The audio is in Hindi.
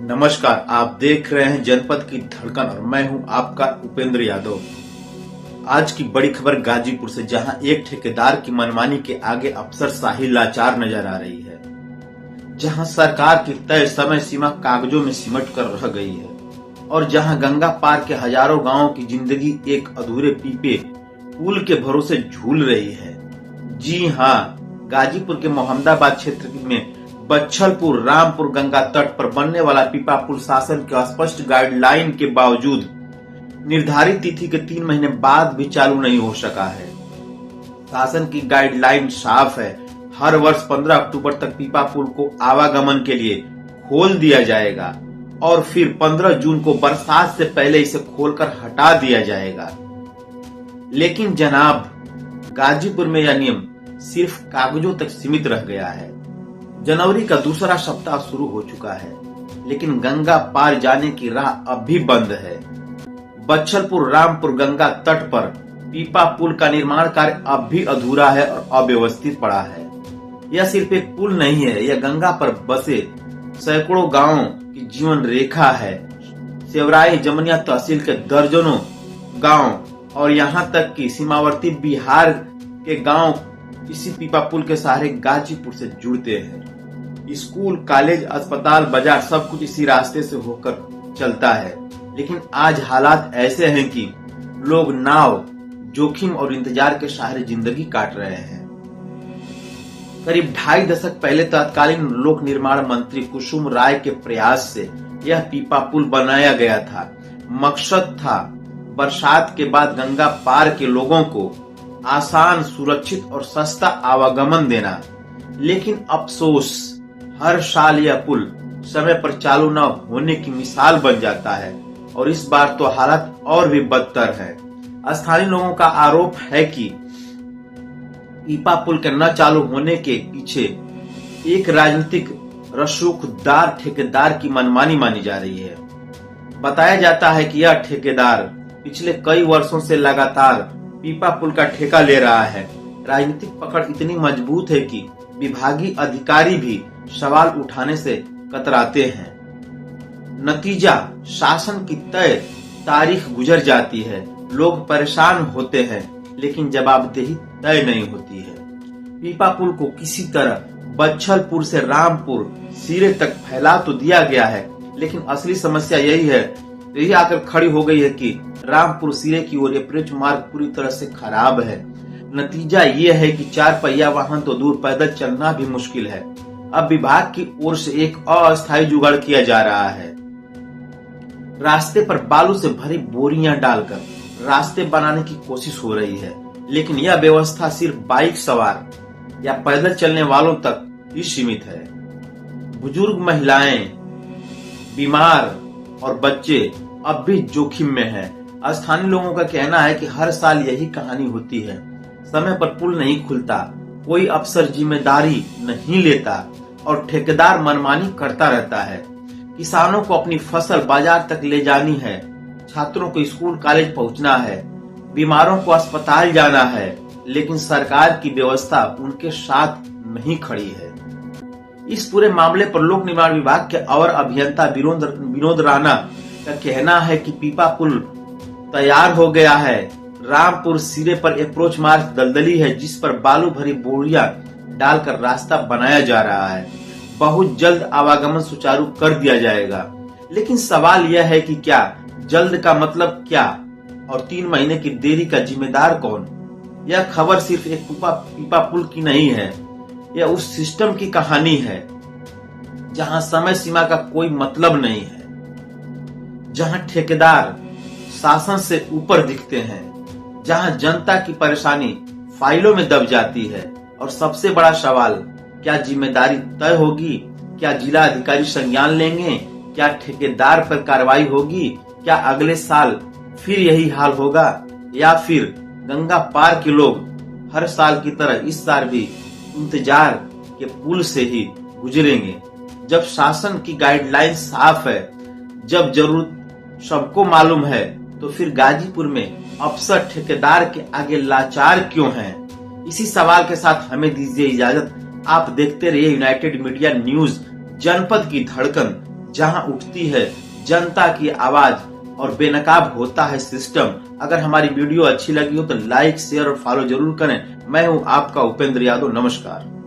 नमस्कार, आप देख रहे हैं जनपद की धड़कन और मैं हूं आपका उपेंद्र यादव। आज की बड़ी खबर गाजीपुर से, जहां एक ठेकेदार की मनमानी के आगे अफसरशाही लाचार नजर आ रही है। जहां सरकार की तय समय सीमा कागजों में सिमट कर रह गई है और जहां गंगा पार के हजारों गांवों की जिंदगी एक अधूरे पीपे पुल के भरोसे झूल रही है। जी हाँ, गाजीपुर के मोहम्मदाबाद क्षेत्र में बच्छलपुर रामपुर गंगा तट पर बनने वाला पीपा पुल शासन के स्पष्ट गाइडलाइन के बावजूद निर्धारित तिथि के 3 महीने बाद भी चालू नहीं हो सका है। शासन की गाइडलाइन साफ है, हर वर्ष 15 अक्टूबर तक पीपा पुल को आवागमन के लिए खोल दिया जाएगा और फिर 15 जून को बरसात से पहले इसे खोलकर हटा दिया जाएगा। लेकिन जनाब, गाजीपुर में यह नियम सिर्फ कागजों तक सीमित रह गया है। जनवरी का दूसरा सप्ताह शुरू हो चुका है, लेकिन गंगा पार जाने की राह अब भी बंद है। बच्छलपुर रामपुर गंगा तट पर पीपा पुल का निर्माण कार्य अब भी अधूरा है और अव्यवस्थित पड़ा है। यह सिर्फ एक पुल नहीं है, यह गंगा पर बसे सैकड़ों गांवों की जीवन रेखा है। सेवराई जमनिया तहसील के दर्जनों गांव और यहां तक कि सीमावर्ती बिहार के गांव इसी पीपा पुल के सहारे गाजीपुर से जुड़ते हैं। स्कूल, कॉलेज, अस्पताल, बाजार सब कुछ इसी रास्ते से होकर चलता है। लेकिन आज हालात ऐसे हैं कि लोग नाव, जोखिम और इंतजार के सहारे जिंदगी काट रहे हैं। करीब 2.5 दशक पहले तत्कालीन लोक निर्माण मंत्री कुसुम राय के प्रयास से यह पीपा पुल बनाया गया था। मकसद था बरसात के बाद गंगा पार के लोगों को आसान, सुरक्षित और सस्ता आवागमन देना। लेकिन अफसोस, हर साल यह पुल समय पर चालू न होने की मिसाल बन जाता है और इस बार तो हालत और भी बदतर है। स्थानीय लोगों का आरोप है कि पीपा पुल के न चालू होने के पीछे एक राजनीतिक रसूखदार ठेकेदार की मनमानी मानी जा रही है। बताया जाता है कि यह ठेकेदार पिछले कई वर्षों से लगातार पीपा पुल का ठेका ले रहा है। राजनीतिक पकड़ इतनी मजबूत है कि विभागीय अधिकारी भी सवाल उठाने से कतराते हैं। नतीजा, शासन की तय तारीख गुजर जाती है, लोग परेशान होते हैं, लेकिन जवाबदेही तय नहीं होती है। पीपा पुल को किसी तरह बच्छलपुर से रामपुर सिरे तक फैला तो दिया गया है, लेकिन असली समस्या यही आकर खड़ी हो गई है कि रामपुर सिरे की ओर अप्रोच मार्ग पूरी तरह से खराब है। नतीजा ये है कि 4 पहिया वाहन तो दूर, पैदल चलना भी मुश्किल है। अब विभाग की ओर से एक अस्थायी जुगाड़ किया जा रहा है। रास्ते पर बालू से भरी बोरियां डालकर रास्ते बनाने की कोशिश हो रही है, लेकिन यह व्यवस्था सिर्फ बाइक सवार या पैदल चलने वालों तक ही सीमित है। बुजुर्ग, महिलाएं, बीमार और बच्चे अब भी जोखिम में हैं। स्थानीय लोगों का कहना है कि हर साल यही कहानी होती है। समय पर पुल नहीं खुलता, कोई अफसर जिम्मेदारी नहीं लेता और ठेकेदार मनमानी करता रहता है। किसानों को अपनी फसल बाजार तक ले जानी है, छात्रों को स्कूल कॉलेज पहुंचना है, बीमारों को अस्पताल जाना है, लेकिन सरकार की व्यवस्था उनके साथ नहीं खड़ी है। इस पूरे मामले पर लोक निर्माण विभाग के अवर अभियंता विनोद राणा का कहना है कि पीपा पुल तैयार हो गया है। रामपुर सिरे पर अप्रोच मार्ग दलदली है, जिस पर बालू भरी बोरियां डालकर रास्ता बनाया जा रहा है। बहुत जल्द आवागमन सुचारू कर दिया जाएगा। लेकिन सवाल यह है कि क्या जल्द का मतलब क्या और 3 महीने की देरी का जिम्मेदार कौन? यह खबर सिर्फ एक पीपा पुल की नहीं है, यह उस सिस्टम की कहानी है जहां समय सीमा का कोई मतलब नहीं है, जहां ठेकेदार शासन से ऊपर दिखते हैं, जहां जनता की परेशानी फाइलों में दब जाती है। और सबसे बड़ा सवाल, क्या जिम्मेदारी तय होगी? क्या जिला अधिकारी संज्ञान लेंगे? क्या ठेकेदार पर कार्रवाई होगी? क्या अगले साल फिर यही हाल होगा, या फिर गंगा पार के लोग हर साल की तरह इस साल भी इंतजार के पुल से ही गुजरेंगे? जब शासन की गाइडलाइन साफ है, जब जरूरत सबको मालूम है, तो फिर गाजीपुर में अफसर ठेकेदार के आगे लाचार क्यों हैं? इसी सवाल के साथ हमें दीजिए इजाजत। आप देखते रहिए यूनाइटेड मीडिया न्यूज, जनपद की धड़कन। जहां उठती है जनता की आवाज और बेनकाब होता है सिस्टम। अगर हमारी वीडियो अच्छी लगी हो तो लाइक, शेयर और फॉलो जरूर करें। मैं हूं आपका उपेंद्र यादव। नमस्कार।